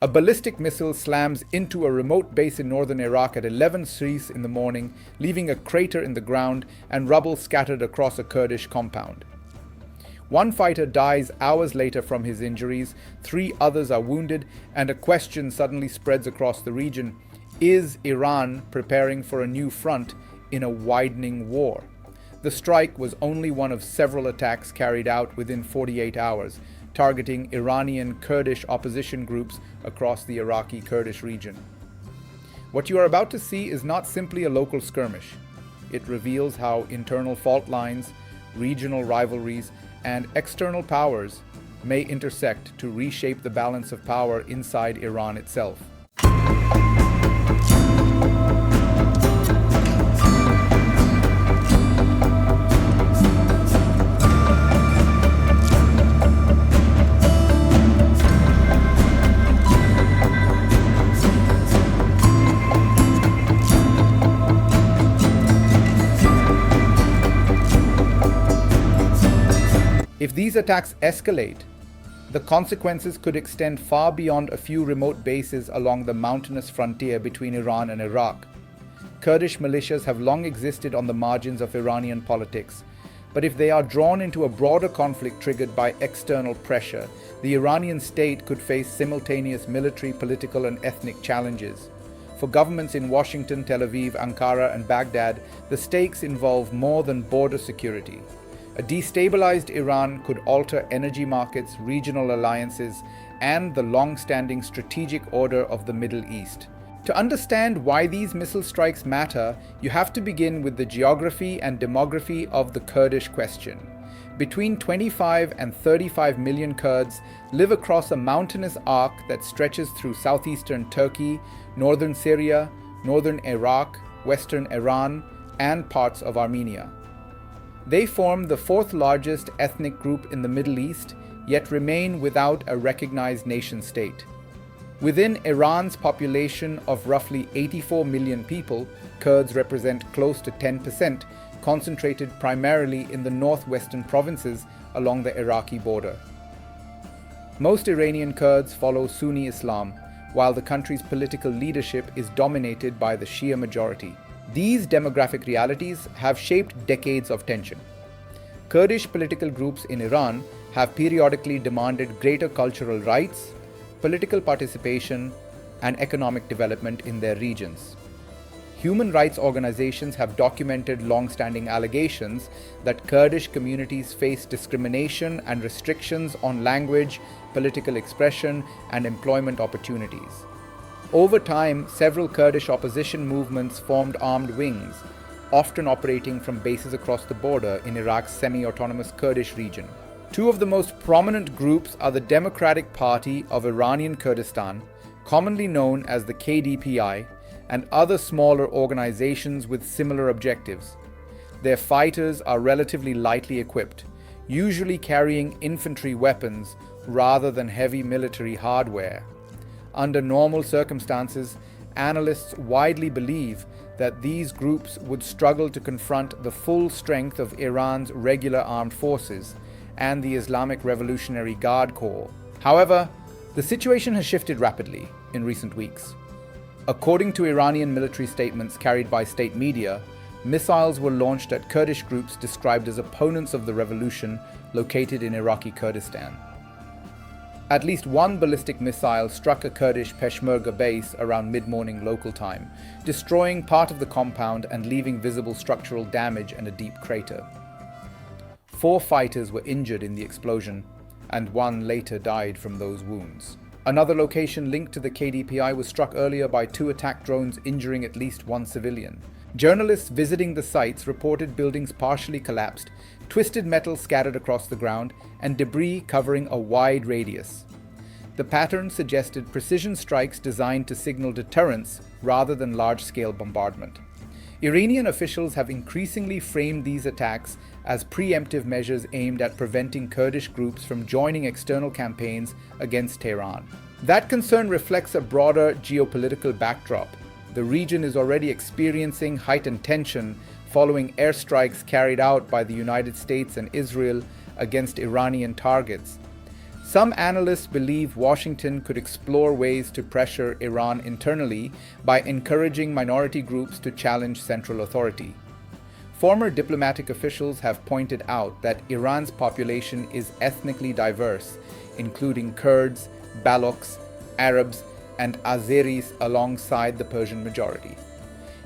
A ballistic missile slams into a remote base in northern Iraq at 11:03 in the morning, leaving a crater in the ground and rubble scattered across a Kurdish compound. One fighter dies hours later from his injuries, 3 others are wounded, and a question suddenly spreads across the region. Is Iran preparing for a new front in a widening war? The strike was only one of several attacks carried out within 48 hours, targeting Iranian Kurdish opposition groups across the Iraqi Kurdish region. What you are about to see is not simply a local skirmish. It reveals how internal fault lines, regional rivalries, and external powers may intersect to reshape the balance of power inside Iran itself. If these attacks escalate, the consequences could extend far beyond a few remote bases along the mountainous frontier between Iran and Iraq. Kurdish militias have long existed on the margins of Iranian politics, but if they are drawn into a broader conflict triggered by external pressure, the Iranian state could face simultaneous military, political, and ethnic challenges. For governments in Washington, Tel Aviv, Ankara, and Baghdad, the stakes involve more than border security. A destabilized Iran could alter energy markets, regional alliances, and the long-standing strategic order of the Middle East. To understand why these missile strikes matter, you have to begin with the geography and demography of the Kurdish question. Between 25 and 35 million Kurds live across a mountainous arc that stretches through southeastern Turkey, northern Syria, northern Iraq, western Iran, and parts of Armenia. They form the 4th largest ethnic group in the Middle East, yet remain without a recognized nation-state. Within Iran's population of roughly 84 million people, Kurds represent close to 10%, concentrated primarily in the northwestern provinces along the Iraqi border. Most Iranian Kurds follow Sunni Islam, while the country's political leadership is dominated by the Shia majority. These demographic realities have shaped decades of tension. Kurdish political groups in Iran have periodically demanded greater cultural rights, political participation, and economic development in their regions. Human rights organizations have documented long-standing allegations that Kurdish communities face discrimination and restrictions on language, political expression, and employment opportunities. Over time, several Kurdish opposition movements formed armed wings, often operating from bases across the border in Iraq's semi-autonomous Kurdish region. 2 of the most prominent groups are the Democratic Party of Iranian Kurdistan, commonly known as the KDPI, and other smaller organizations with similar objectives. Their fighters are relatively lightly equipped, usually carrying infantry weapons rather than heavy military hardware. Under normal circumstances, analysts widely believe that these groups would struggle to confront the full strength of Iran's regular armed forces and the Islamic Revolutionary Guard Corps. However, the situation has shifted rapidly in recent weeks. According to Iranian military statements carried by state media, missiles were launched at Kurdish groups described as opponents of the revolution located in Iraqi Kurdistan. At least one ballistic missile struck a Kurdish Peshmerga base around mid-morning local time, destroying part of the compound and leaving visible structural damage and a deep crater. 4 fighters were injured in the explosion, and 1 later died from those wounds. Another location linked to the KDPI was struck earlier by 2 attack drones, injuring at least 1 civilian. Journalists visiting the sites reported buildings partially collapsed, twisted metal scattered across the ground, and debris covering a wide radius. The pattern suggested precision strikes designed to signal deterrence rather than large-scale bombardment. Iranian officials have increasingly framed these attacks as preemptive measures aimed at preventing Kurdish groups from joining external campaigns against Tehran. That concern reflects a broader geopolitical backdrop. The region is already experiencing heightened tension following airstrikes carried out by the United States and Israel against Iranian targets. Some analysts believe Washington could explore ways to pressure Iran internally by encouraging minority groups to challenge central authority. Former diplomatic officials have pointed out that Iran's population is ethnically diverse, including Kurds, Balochs, Arabs, and Azeris alongside the Persian majority.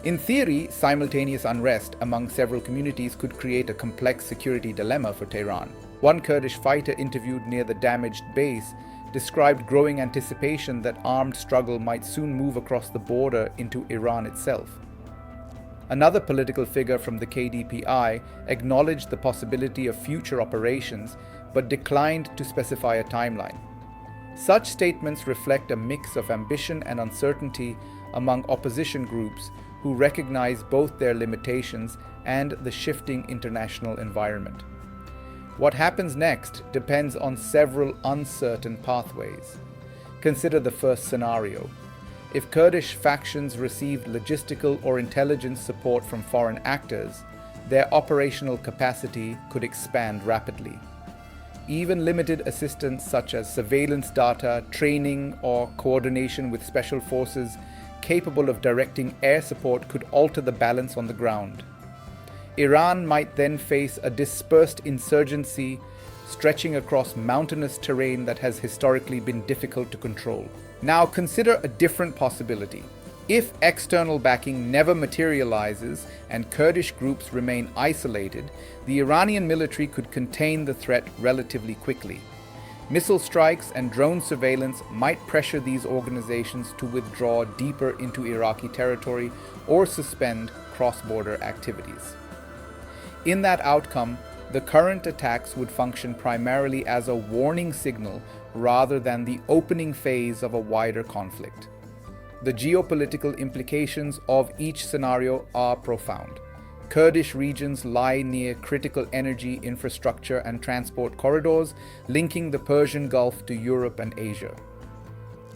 In theory, simultaneous unrest among several communities could create a complex security dilemma for Tehran. One Kurdish fighter interviewed near the damaged base described growing anticipation that armed struggle might soon move across the border into Iran itself. Another political figure from the KDPI acknowledged the possibility of future operations but declined to specify a timeline. Such statements reflect a mix of ambition and uncertainty among opposition groups who recognize both their limitations and the shifting international environment. What happens next depends on several uncertain pathways. Consider the first scenario. If Kurdish factions received logistical or intelligence support from foreign actors, their operational capacity could expand rapidly. Even limited assistance such as surveillance data, training, or coordination with special forces capable of directing air support could alter the balance on the ground. Iran might then face a dispersed insurgency stretching across mountainous terrain that has historically been difficult to control. Now consider a different possibility. If external backing never materializes and Kurdish groups remain isolated, the Iranian military could contain the threat relatively quickly. Missile strikes and drone surveillance might pressure these organizations to withdraw deeper into Iraqi territory or suspend cross-border activities. In that outcome, the current attacks would function primarily as a warning signal rather than the opening phase of a wider conflict. The geopolitical implications of each scenario are profound. Kurdish regions lie near critical energy infrastructure and transport corridors, linking the Persian Gulf to Europe and Asia.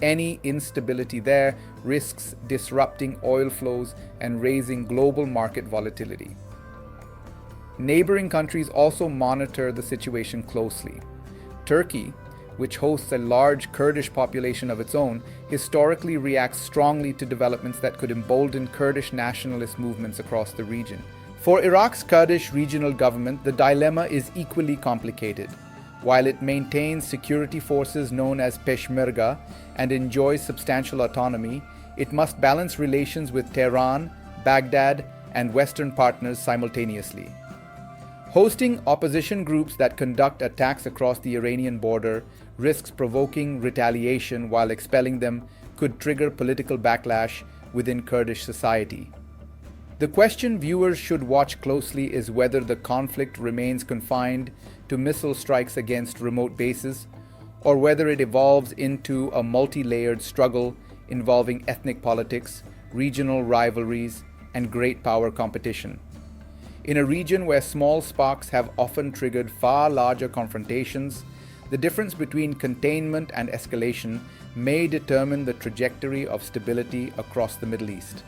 Any instability there risks disrupting oil flows and raising global market volatility. Neighboring countries also monitor the situation closely. Turkey, which hosts a large Kurdish population of its own, historically reacts strongly to developments that could embolden Kurdish nationalist movements across the region. For Iraq's Kurdish regional government, the dilemma is equally complicated. While it maintains security forces known as Peshmerga and enjoys substantial autonomy, it must balance relations with Tehran, Baghdad, and Western partners simultaneously. Hosting opposition groups that conduct attacks across the Iranian border risks provoking retaliation, while expelling them could trigger political backlash within Kurdish society. The question viewers should watch closely is whether the conflict remains confined to missile strikes against remote bases, or whether it evolves into a multi-layered struggle involving ethnic politics, regional rivalries, and great power competition. In a region where small sparks have often triggered far larger confrontations, the difference between containment and escalation may determine the trajectory of stability across the Middle East.